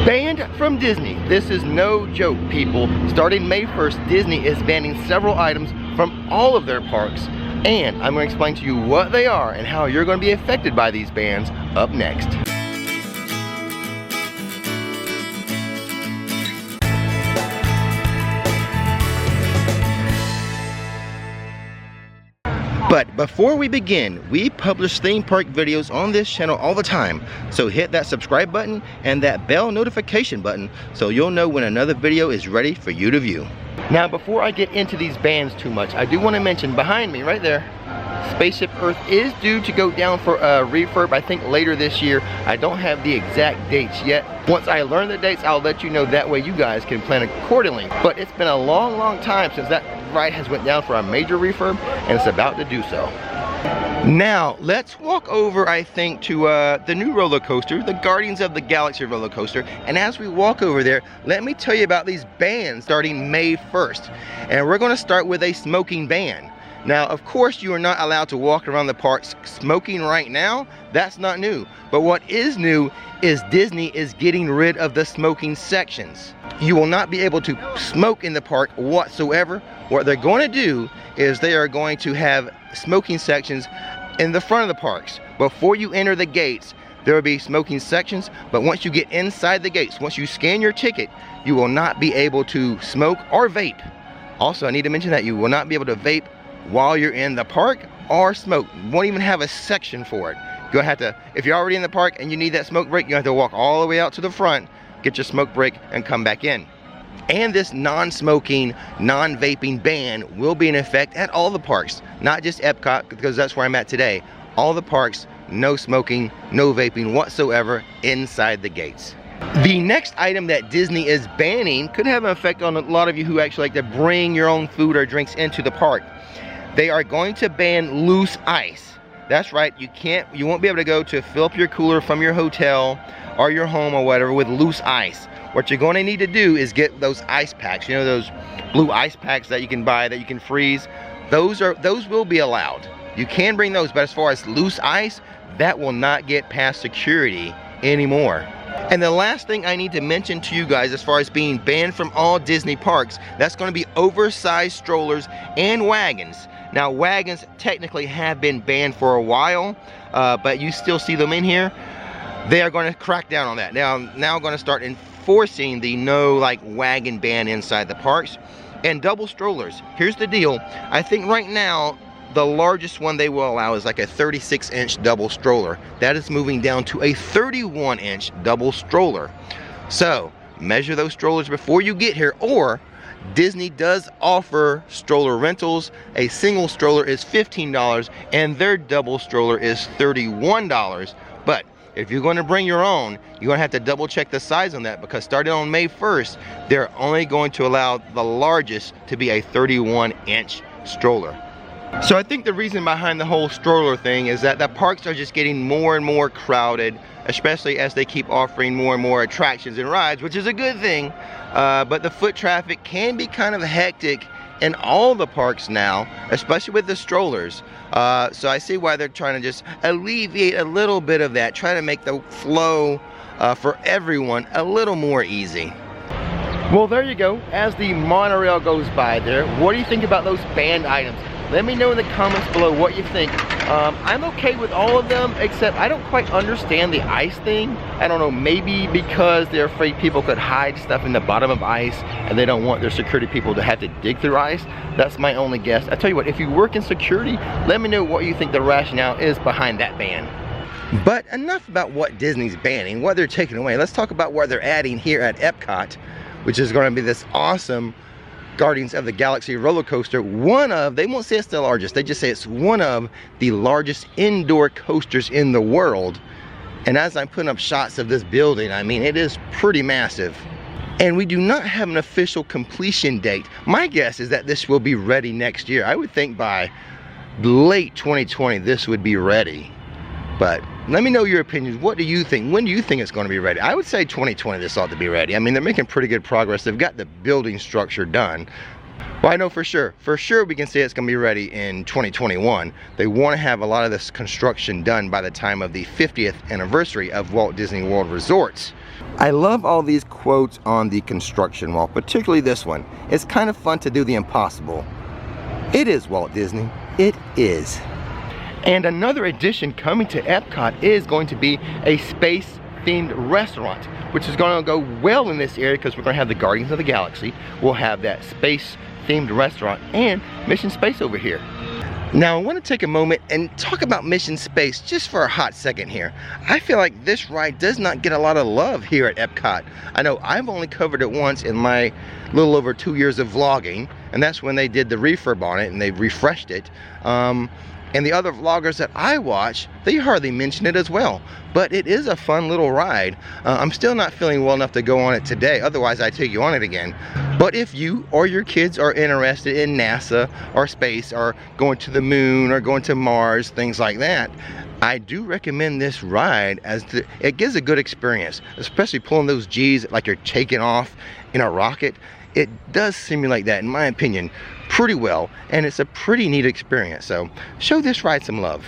Banned from Disney. This is no joke, people. Starting May 1st, Disney is banning several items from all of their parks, and I'm going to explain to you what they are and how you're going to be affected by these bans up next. But before we begin, we publish theme park videos on this channel all the time. So hit that subscribe button and that bell notification button so you'll know when another video is ready for you to view. Now, before I get into these bans too much, I do want to mention behind me right there, Spaceship Earth is due to go down for a refurb, I think later this year. I don't have the exact dates yet. Once I learn the dates, I'll let you know. That way you guys can plan accordingly. But it's been a long time since that ride has went down for a major refurb, and it's about to do so. Now, let's walk over, I think, to the new roller coaster, the Guardians of the Galaxy roller coaster. And as we walk over there, let me tell you about these bans starting May 1st. And we're going to start with a smoking ban. Now, of course, you are not allowed to walk around the parks smoking right now. That's not new. But what is new is Disney is getting rid of the smoking sections. You will not be able to smoke in the park whatsoever. What they're going to do is they are going to have smoking sections in the front of the parks. Before you enter the gates, there will be smoking sections, but once you get inside the gates, once you scan your ticket, you will not be able to smoke or vape. Also, I need to mention that you will not be able to vape while you're in the park or smoke. You won't even have a section for it. You're gonna have to, if you're already in the park and you need that smoke break, you have to walk all the way out to the front, get your smoke break, and come back in. And this non-smoking, non-vaping ban will be in effect at all the parks, not just Epcot, because that's where I'm at today. All the parks, no smoking, no vaping whatsoever inside the gates. The next item that Disney is banning could have an effect on a lot of you who actually like to bring your own food or drinks into the park. They are going to ban loose ice. That's right, you won't be able to go to fill up your cooler from your hotel or your home or whatever with loose ice. What you're going to need to do is get those ice packs. You know, those blue ice packs that you can buy that you can freeze. Those will be allowed. You can bring those, but as far as loose ice, that will not get past security anymore. And the last thing I need to mention to you guys as far as being banned from all Disney parks, that's going to be oversized strollers and wagons. Now, wagons technically have been banned for a while, but you still see them in here. They are going to crack down on that. Now going to start enforcing the no wagon ban inside the parks. And double strollers. Here's the deal. I think right now the largest one they will allow is like a 36-inch double stroller. That is moving down to a 31-inch double stroller. So measure those strollers before you get here, or Disney does offer stroller rentals. A single stroller is $15 and their double stroller is $31. But if you're going to bring your own, you're going to have to double check the size on that, because starting on May 1st, they're only going to allow the largest to be a 31-inch stroller. So I think the reason behind the whole stroller thing is that the parks are just getting more and more crowded, especially as they keep offering more and more attractions and rides, which is a good thing. But the foot traffic can be kind of hectic in all the parks now, especially with the strollers. So I see why they're trying to just alleviate a little bit of that, try to make the flow for everyone a little more easy. Well, there you go. As the monorail goes by there, what do you think about those banned items? Let me know in the comments below what you think. I'm okay with all of them, except I don't quite understand the ice thing. I don't know, maybe because they're afraid people could hide stuff in the bottom of ice and they don't want their security people to have to dig through ice. That's my only guess. I tell you what, if you work in security, let me know what you think the rationale is behind that ban. But enough about what Disney's banning, what they're taking away. Let's talk about what they're adding here at Epcot, which is going to be this awesome Guardians of the Galaxy roller coaster. One of, they won't say it's the largest, they just say it's one of the largest indoor coasters in the world. And as I'm putting up shots of this building, I mean, it is pretty massive. And we do not have an official completion date. My guess is that this will be ready next year. I would think by late 2020 this would be ready. But let me know your opinions. What do you think? When do you think it's going to be ready? I would say 2020 this ought to be ready. I mean, they're making pretty good progress. They've got the building structure done. Well, I know for sure we can say it's gonna be ready in 2021. They want to have a lot of this construction done by the time of the 50th anniversary of Walt Disney World Resorts. I love all these quotes on the construction wall, particularly this one. It's kind of fun to do the impossible. It is Walt Disney, it is. And another addition coming to Epcot is going to be a space themed restaurant, which is going to go well in this area because we're going to have the Guardians of the Galaxy. We'll have that space themed restaurant and Mission Space over here. Now I want to take a moment and talk about Mission Space just for a hot second here. I feel like this ride does not get a lot of love here at Epcot. I know I've only covered it once in my little over 2 years of vlogging, and that's when they did the refurb on it and they refreshed it. And the other vloggers that I watch, they hardly mention it as well. But it is a fun little ride. I'm still not feeling well enough to go on it today, otherwise I'd take you on it again. But if you or your kids are interested in NASA or space or going to the moon or going to Mars, things like that, I do recommend this ride as it gives a good experience, especially pulling those G's like you're taking off in a rocket. It does simulate that, in my opinion, pretty well, and it's a pretty neat experience. So show this ride some love.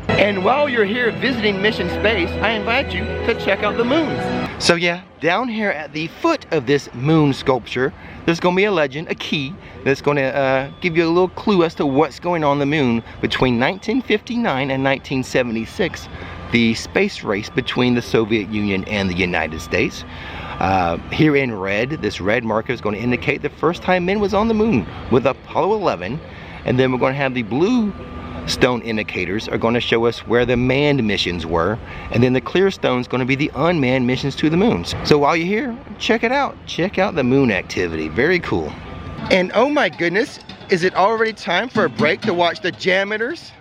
And while you're here visiting Mission Space, I invite you to check out the moons. So yeah, down here at the foot of this moon sculpture, there's going to be a legend, a key, that's going to give you a little clue as to what's going on the moon between 1959 and 1976, the space race between the Soviet Union and the United States. Here in red, this red marker is going to indicate the first time men was on the moon with Apollo 11, and then we're going to have the blue stone indicators are going to show us where the manned missions were, and then the clear stone is going to be the unmanned missions to the moon. So while you're here, check it out. Check out the moon activity. Very cool. And oh my goodness, is it already time for a break to watch the Jammers?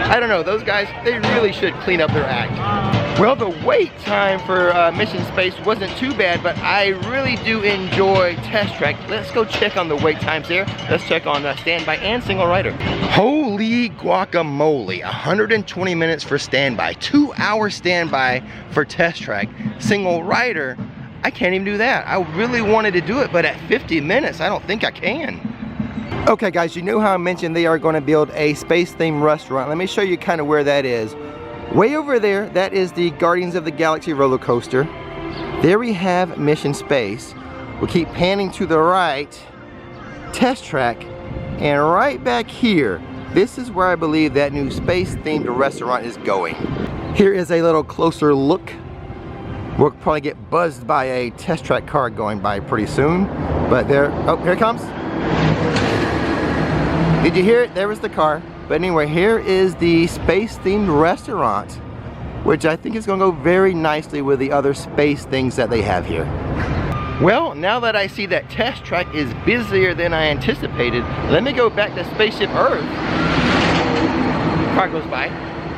I don't know, those guys, they really should clean up their act. Well, the wait time for Mission Space wasn't too bad, but I really do enjoy Test Track. Let's go check on the wait times there. Let's check on standby and single rider. Holy guacamole, 120 minutes for standby, 2 hour standby for Test Track. Single rider, I can't even do that. I really wanted to do it, but at 50 minutes, I don't think I can. Okay guys, you know how I mentioned they are going to build a space themed restaurant. Let me show you kind of where that is. Way over there, that is the Guardians of the Galaxy roller coaster. There we have Mission Space. We'll keep panning to the right, Test Track, and right back here, this is where I believe that new space themed restaurant is going. Here is a little closer look. We'll probably get buzzed by a Test Track car going by pretty soon. But there, oh, here it comes. Did you hear it? There was the car. But anyway, here is the space-themed restaurant, which I think is going to go very nicely with the other space things that they have here. Well, now that I see that Test Track is busier than I anticipated, let me go back to Spaceship Earth. Car goes by,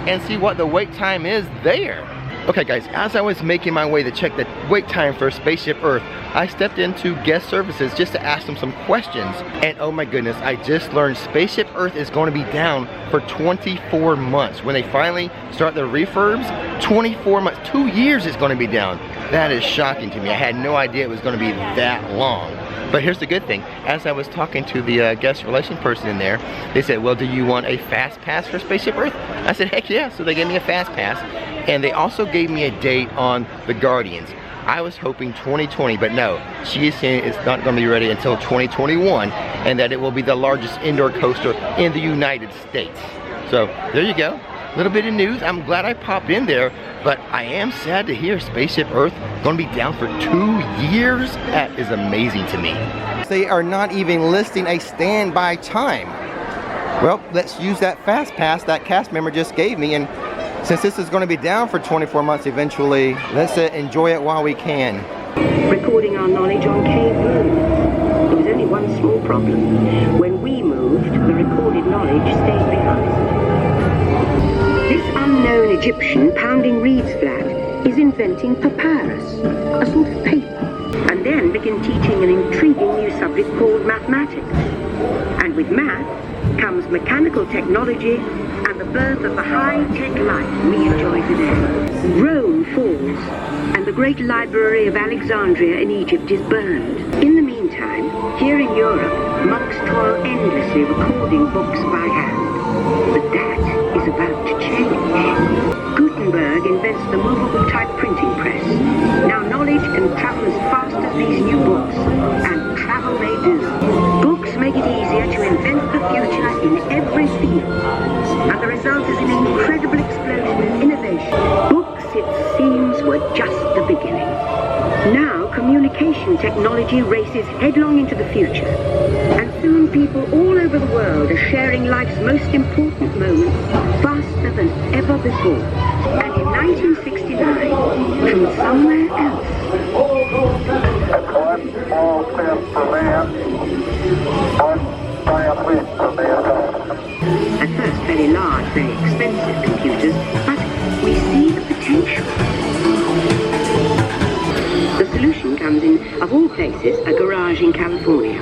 and see what the wait time is there. Okay guys, as I was making my way to check the wait time for Spaceship Earth, I stepped into guest services just to ask them some questions. And oh my goodness, I just learned Spaceship Earth is going to be down for 24 months. When they finally start the refurbs, 24 months, 2 years it's going to be down. That is shocking to me. I had no idea it was going to be that long. But here's the good thing. As I was talking to the guest relation person in there, they said, well, do you want a fast pass for Spaceship Earth? I said, heck yeah. So they gave me a fast pass. And they also gave me a date on the Guardians. I was hoping 2020, but no. She is saying it's not going to be ready until 2021, and that it will be the largest indoor coaster in the United States. So there you go. A little bit of news. I'm glad I popped in there, but I am sad to hear Spaceship Earth going to be down for 2 years. That is amazing to me. They are not even listing a standby time. Well, let's use that fast pass that cast member just gave me and Since this is going to be down for 24 months eventually, let's enjoy it while we can. Recording our knowledge on cave moon. There was only one small problem. When we moved, the recorded knowledge stayed behind. This unknown Egyptian pounding reeds flat is inventing papyrus, a sort of paper, and then begin teaching an intriguing new subject called mathematics. And with math comes mechanical technology and the birth of the high-tech life we enjoy today. Rome falls, and the great library of Alexandria in Egypt is burned. In the meantime, here in Europe, monks toil endlessly recording books by hand. But that is about to change. Gutenberg invents the movable type printing press. Now knowledge can travel as fast as these new books, and travel they do. Books make it easier to invent the future in every field. And the result is an incredible explosion in innovation. Books, it seems, were just the beginning. Now communication technology races headlong into the future. And soon people all over the world are sharing life's most important moments faster than ever before. And in 1969, from somewhere else, one small step for man, one giant leap for mankind. at first very large, very expensive computers, but we see the potential. The solution comes in, of all places, a garage in California.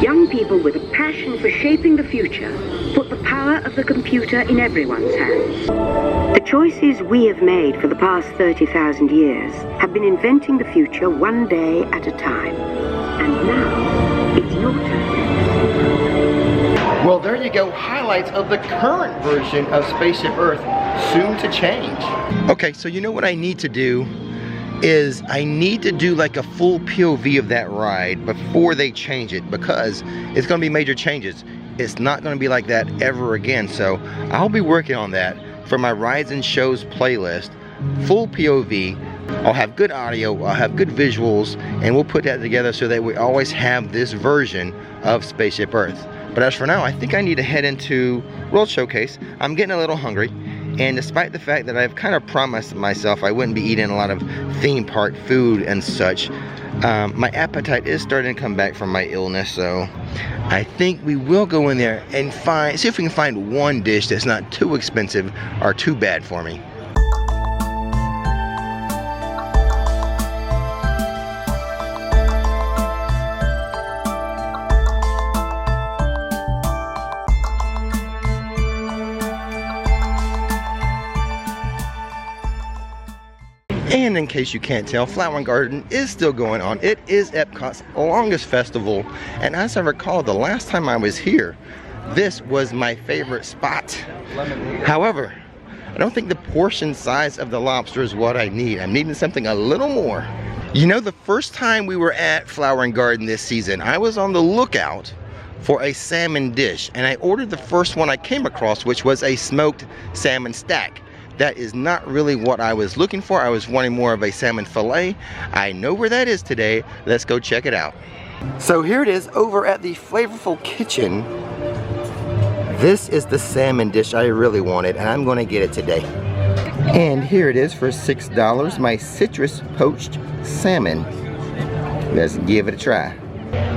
Young people with a passion for shaping the future put the power of the computer in everyone's hands. The choices we have made for the past 30,000 years have been inventing the future one day at a time. And now, it's your turn. Well, there you go, highlights of the current version of Spaceship Earth, soon to change. Okay, so you know what I need to do is I need to do like a full POV of that ride before they change it, because it's going to be major changes. It's not going to be like that ever again, so I'll be working on that for my rides and shows playlist. Full POV, I'll have good audio, I'll have good visuals, and we'll put that together so that we always have this version of Spaceship Earth. But as for now, I think I need to head into World Showcase. I'm getting a little hungry, and despite the fact that I've kind of promised myself I wouldn't be eating a lot of theme park food and such, my appetite is starting to come back from my illness, so I think we will go in there and see if we can find one dish that's not too expensive or too bad for me. And in case you can't tell, Flower & Garden is still going on. It is Epcot's longest festival, and as I recall, the last time I was here, this was my favorite spot. However, I don't think the portion size of the lobster is what I need. I'm needing something a little more. You know, the first time we were at Flower & Garden this season, I was on the lookout for a salmon dish, and I ordered the first one I came across, which was a smoked salmon stack. That is not really what I was looking for. I was wanting more of a salmon fillet. I know where that is today. Let's go check it out. So here it is over at the Flavorful Kitchen. This is the salmon dish I really wanted, and I'm gonna get it today. And here it is for $6, my citrus poached salmon. Let's give it a try.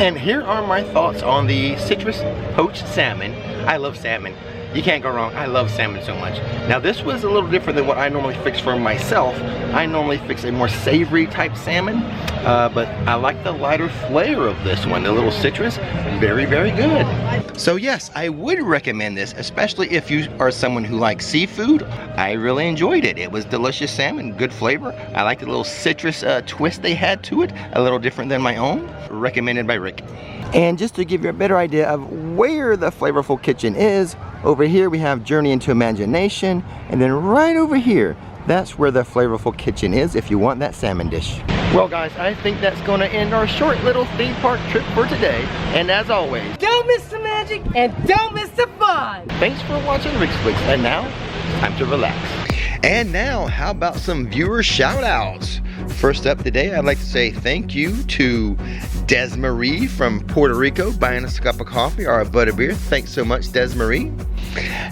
And here are my thoughts on the citrus poached salmon. I love salmon. You can't go wrong. I love salmon so much. Now this was a little different than what I normally fix for myself. I normally fix a more savory type salmon, but I like the lighter flavor of this one. The little citrus, very, very good. So yes, I would recommend this, especially if you are someone who likes seafood. I really enjoyed it. It was delicious salmon, good flavor. I like the little citrus twist they had to it, a little different than my own. Recommended by Rick. And just to give you a better idea of where the Flavorful Kitchen is, over here we have Journey into Imagination, and then right over here, that's where the Flavorful Kitchen is if you want that salmon dish. Well guys, I think that's going to end our short little theme park trip for today. And as always, don't miss the magic and don't miss the fun. Thanks for watching Rick's Flix, and now, time to relax. And now, how about some viewer shout outs? First up today, I'd like to say thank you to Desmarie from Puerto Rico buying us a cup of coffee or a butterbeer. Thanks so much, Desmarie.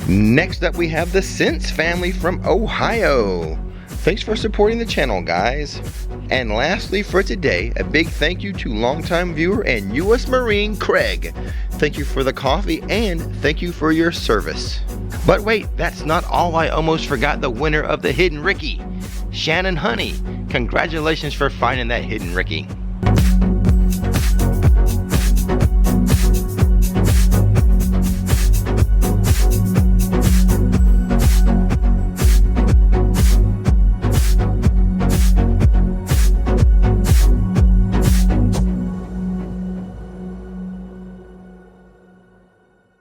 Next up, we have the Sense family from Ohio. Thanks for supporting the channel, guys. And lastly for today, a big thank you to longtime viewer and U.S. Marine Craig. Thank you for the coffee and thank you for your service. But wait, that's not all. I almost forgot the winner of the Hidden Ricky, Shannon Honey. Congratulations for finding that Hidden Ricky.